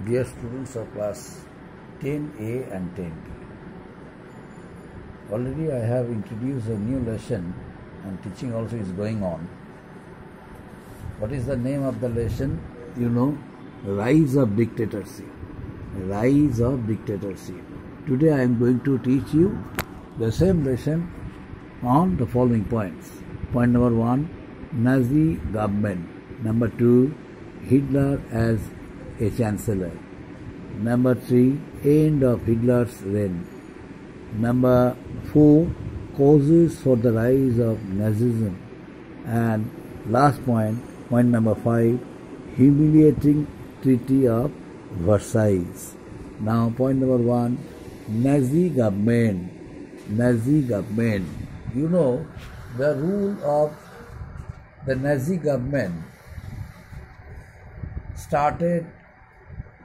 Dear students of class 10A and 10B, already I have introduced a new lesson and teaching also is going on. What is the name of the lesson? You know, Rise of Dictatorship. Rise of Dictatorship. Today I am going to teach you the same lesson on the following points. Point number 1, Nazi government. Number 2, Hitler as a chancellor. Number 3, end of Hitler's reign. Number 4, causes for the rise of Nazism. And last point number 5, humiliating Treaty of Versailles. Now point number 1, Nazi government. Nazi government. You know, the rule of the Nazi government started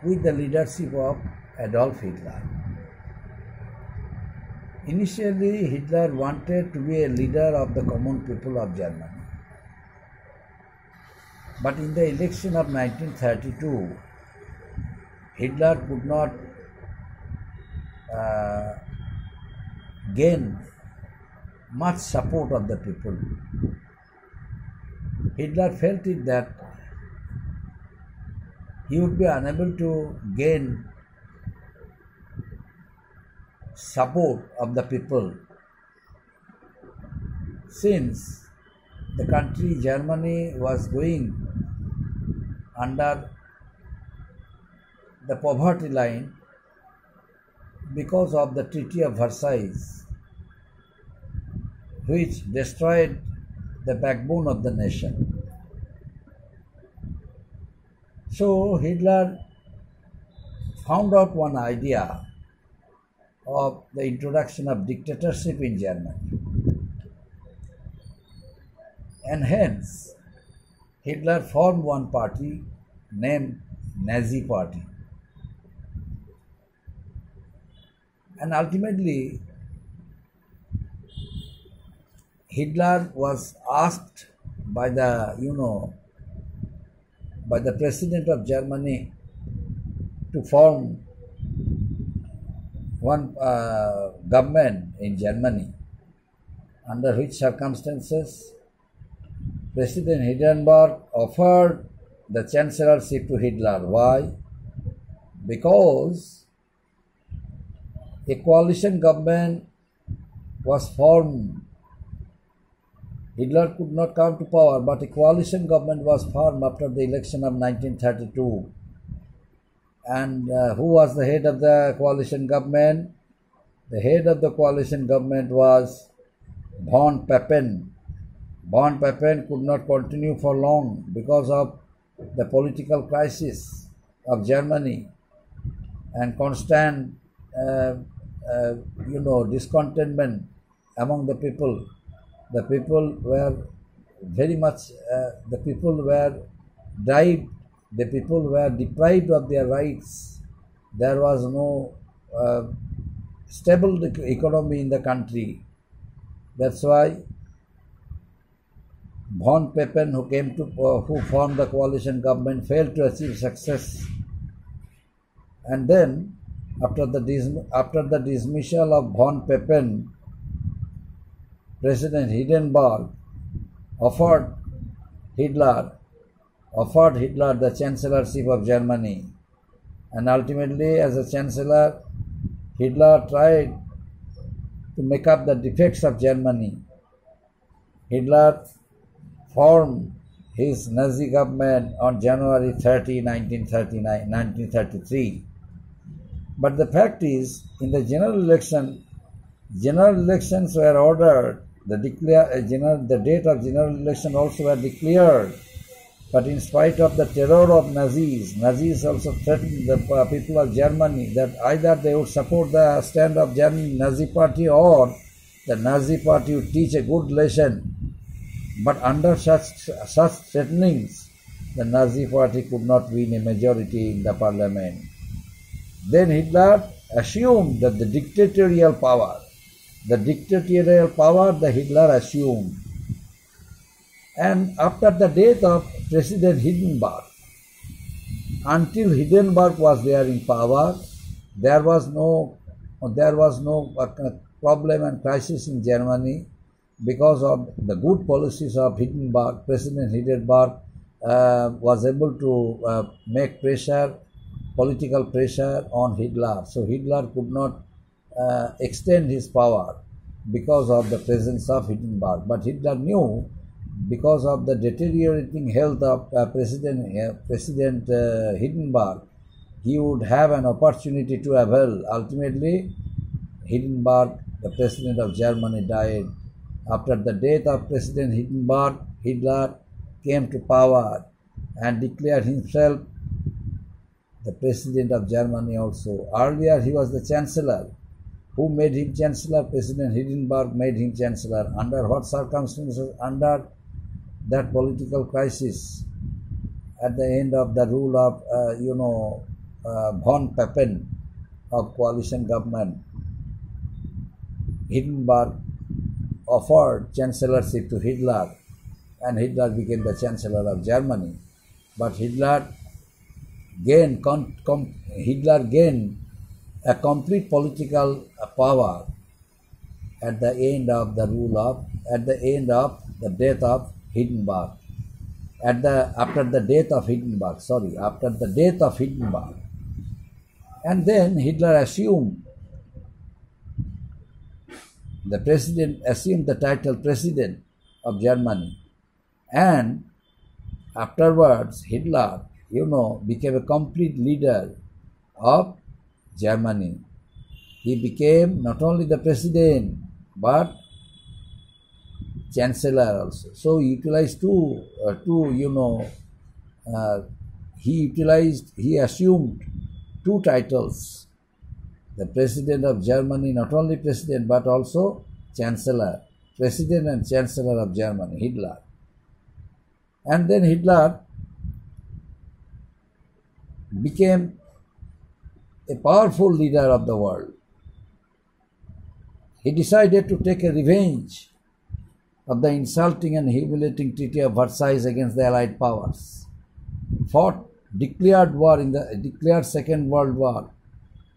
with the leadership of Adolf Hitler. Initially, Hitler wanted to be a leader of the common people of Germany. But in the election of 1932, Hitler could not gain much support of the people. Hitler felt it that he would be unable to gain support of the people since the country Germany was going under the poverty line because of the Treaty of Versailles, which destroyed the backbone of the nation. So Hitler found out one idea of the introduction of dictatorship in Germany. And hence, Hitler formed one party named Nazi Party. And ultimately, Hitler was asked by the President of Germany to form one government in Germany, under which circumstances President Hindenburg offered the chancellorship to Hitler. Why? Because a coalition government was formed. Hitler could not come to power, but a coalition government was formed after the election of 1932. And who was the head of the coalition government? The head of the coalition government was von Papen. Von Papen could not continue for long because of the political crisis of Germany and constant, discontentment among the people. The people were very much, the people were deprived of their rights. There was no stable economy in the country. That's why von Papen, who formed the coalition government, failed to achieve success. And then, after the dismissal of von Papen, President Hindenburg offered Hitler the chancellorship of Germany. And ultimately, as a chancellor, Hitler tried to make up the defects of Germany. Hitler formed his Nazi government on January 30, 1933. But the fact is, in the general elections were ordered. The date of general election also were declared. But in spite of the terror of Nazis also threatened the people of Germany that either they would support the stand of Nazi Party or the Nazi Party would teach a good lesson. But under such threatenings, the Nazi Party could not win a majority in the parliament. Then Hitler assumed that the dictatorial power the Hitler assumed. And after the death of President Hindenburg, until Hindenburg was there in power, there was no problem and crisis in Germany because of the good policies of Hindenburg. President Hindenburg was able to make political pressure on Hitler. So Hitler could not extend his power because of the presence of Hindenburg. But Hitler knew, because of the deteriorating health of President Hindenburg, he would have an opportunity to avail. Ultimately, Hindenburg, the president of Germany, died. After the death of President Hindenburg, Hitler came to power and declared himself the president of Germany also. Earlier, he was the chancellor. Who made him chancellor? President Hindenburg made him chancellor. Under what circumstances? Under that political crisis at the end of the rule of, von Papen of coalition government. Hindenburg offered chancellorship to Hitler, and Hitler became the chancellor of Germany. But Hitler gained a complete political power at the end of the death of Hindenburg. After the death of Hindenburg. And then Hitler assumed the title President of Germany. And afterwards, Hitler, became a complete leader of Germany. He became not only the president, but chancellor also. So he utilized he assumed two titles. The president of Germany, not only president, but also chancellor. President and chancellor of Germany, Hitler. And then Hitler became a powerful leader of the world. He decided to take a revenge of the insulting and humiliating Treaty of Versailles against the Allied powers. Declared Second World War,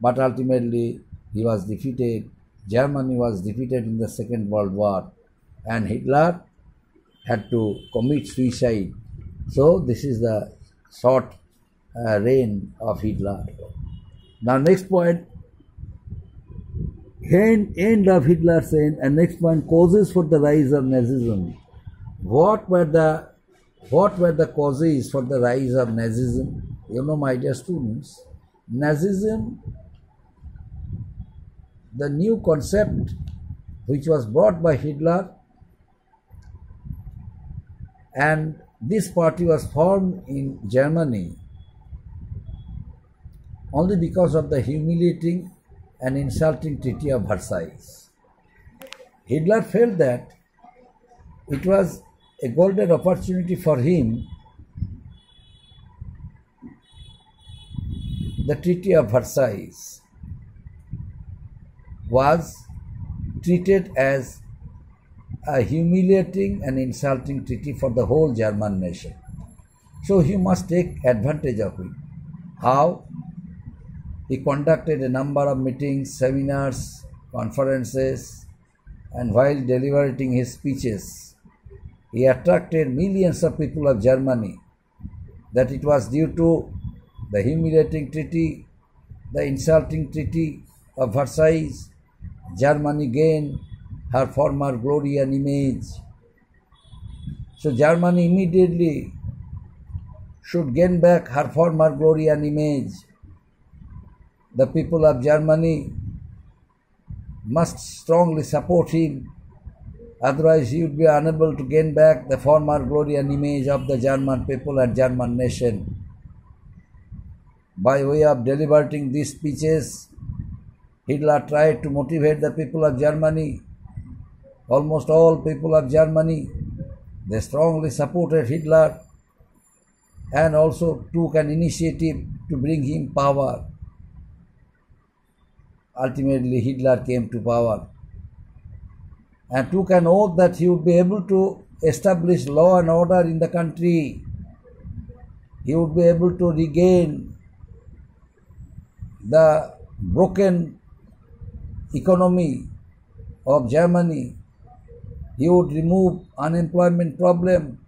but ultimately he was defeated. Germany was defeated in the Second World War, and Hitler had to commit suicide. So this is the short reign of Hitler. Now next point, end of Hitler's reign, and next point, causes for the rise of Nazism. What were the causes for the rise of Nazism? My dear students, Nazism, the new concept which was brought by Hitler, and this party was formed in Germany only because of the humiliating and insulting Treaty of Versailles. Hitler felt that it was a golden opportunity for him. The Treaty of Versailles was treated as a humiliating and insulting treaty for the whole German nation. So he must take advantage of it. How? He conducted a number of meetings, seminars, conferences, and while delivering his speeches, he attracted millions of people of Germany. That it was due to the humiliating treaty, the insulting Treaty of Versailles, Germany gained her former glory and image. So Germany immediately should gain back her former glory and image. The people of Germany must strongly support him, otherwise he would be unable to gain back the former glory and image of the German people and German nation. By way of deliberating these speeches, Hitler tried to motivate the people of Germany. Almost all people of Germany, they strongly supported Hitler and also took an initiative to bring him power. Ultimately, Hitler came to power and took an oath that he would be able to establish law and order in the country. he would be able to regain the broken economy of Germany. He would remove unemployment problem.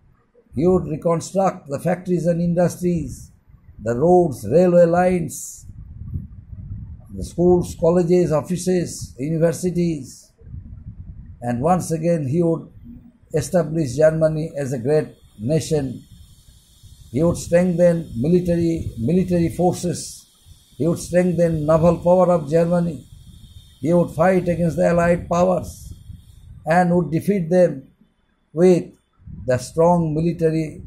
He would reconstruct the factories and industries, the roads, railway lines, the schools, colleges, offices, universities. And once again he would establish Germany as a great nation. He would strengthen military forces. He would strengthen naval power of Germany. He would fight against the Allied powers and would defeat them with the strong military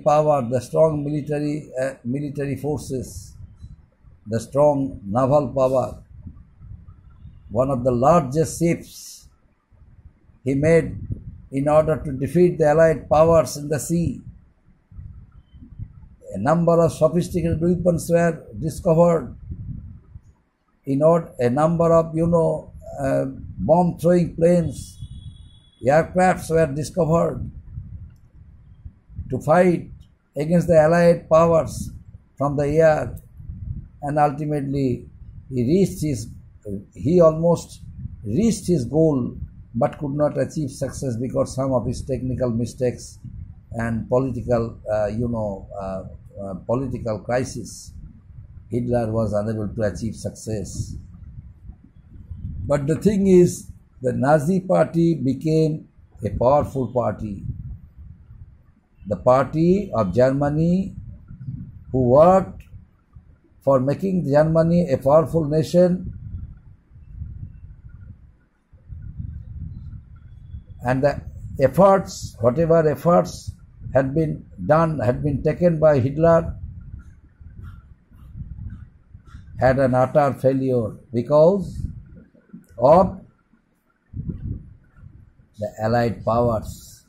power, the strong military forces, the strong naval power. One of the largest ships he made in order to defeat the Allied powers in the sea. A number of sophisticated weapons were discovered. A number of bomb-throwing planes, aircrafts were discovered to fight against the Allied powers from the air, and ultimately he almost reached his goal but could not achieve success because some of his technical mistakes and political crisis. Hitler was unable to achieve success. But the thing is, the Nazi party became a powerful party. The party of Germany who worked for making Germany a powerful nation, and the efforts, whatever efforts had been taken by Hitler, had an utter failure because of the Allied powers,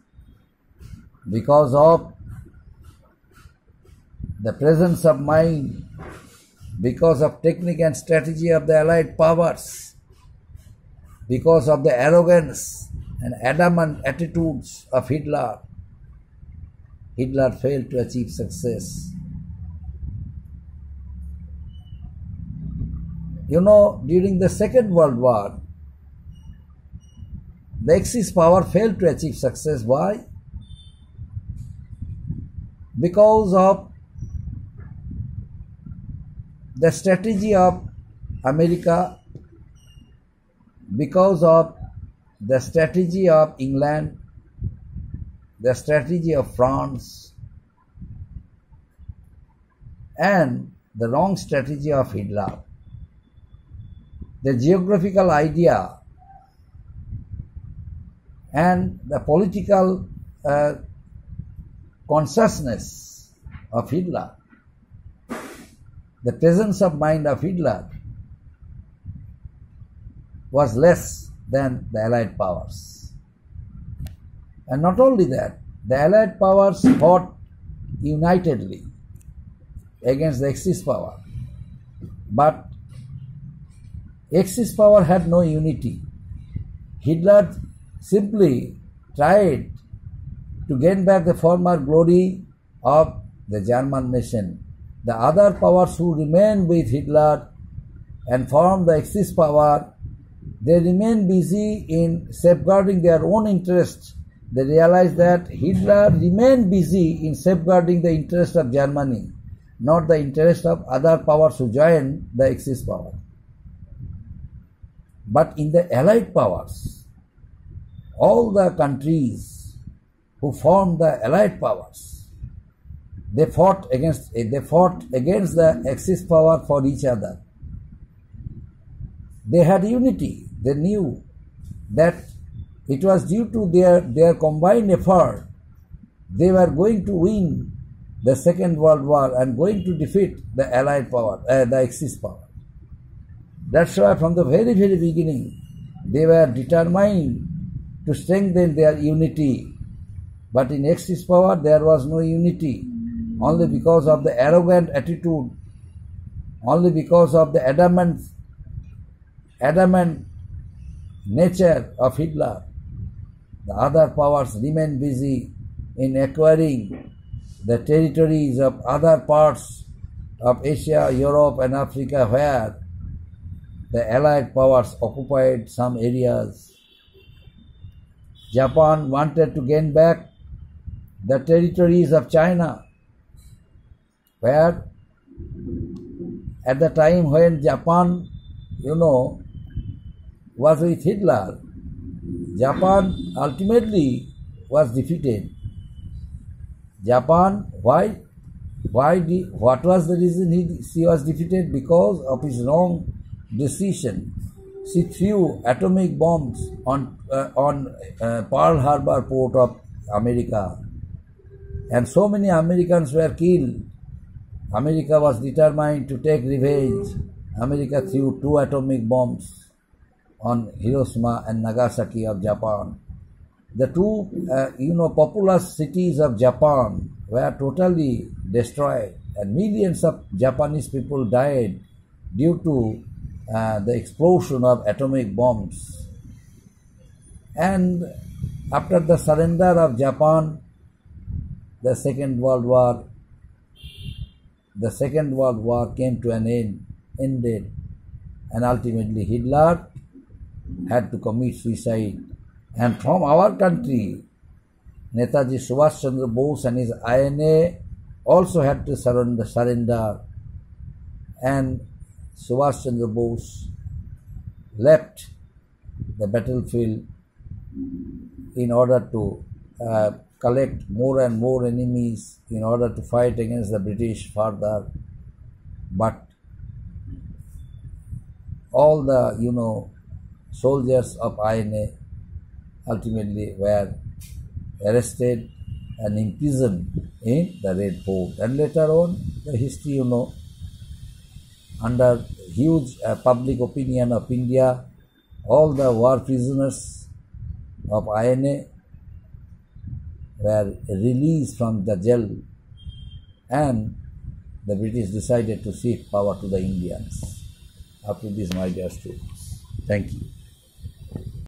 because of the presence of mind, because of technique and strategy of the Allied powers, because of the arrogance and adamant attitudes of Hitler. Hitler failed to achieve success. During the Second World War, the Axis power failed to achieve success. Why? Because of the strategy of America, because of the strategy of England, the strategy of France, and the wrong strategy of Hitler. The geographical idea and the political consciousness of Hitler, the presence of mind of Hitler was less than the Allied powers. And not only that, the Allied powers fought unitedly against the Axis power, but Axis power had no unity. Hitler simply tried to gain back the former glory of the German nation. The other powers who remained with Hitler and formed the Axis power, they remained busy in safeguarding their own interests. They realized that Hitler remained busy in safeguarding the interest of Germany, not the interest of other powers who joined the Axis power. But in the Allied powers, all the countries who formed the Allied powers, they fought against the Axis power for each other. They had unity. They knew that it was due to their combined effort they were going to win the Second World War and going to defeat the Allied power, the Axis power. That's why from the very, very beginning they were determined to strengthen their unity. But in Axis power there was no unity, only because of the arrogant attitude, only because of the adamant nature of Hitler. The other powers remained busy in acquiring the territories of other parts of Asia, Europe and Africa where the Allied powers occupied some areas. Japan wanted to gain back the territories of China, where at the time when Japan, was with Hitler, Japan ultimately was defeated. Japan, why? What was the reason she was defeated? Because of his wrong decision. She threw atomic bombs on Pearl Harbor port of America, and so many Americans were killed. America was determined to take revenge. America threw 2 atomic bombs on Hiroshima and Nagasaki of Japan. The two, populous cities of Japan were totally destroyed, and millions of Japanese people died due to the explosion of atomic bombs. And after the surrender of Japan, the Second World War came to an ended, and ultimately Hitler had to commit suicide. And from our country, Netaji Subhash Chandra Bose and his INA also had to surrender, and Subhash Chandra Bose left the battlefield in order to collect more and more enemies in order to fight against the British further. But all the soldiers of INA ultimately were arrested and imprisoned in the Red Fort. And later on, the history, under huge public opinion of India, all the war prisoners of INA were released from the jail, and the British decided to cede power to the Indians. Up to this, my dear students. Thank you.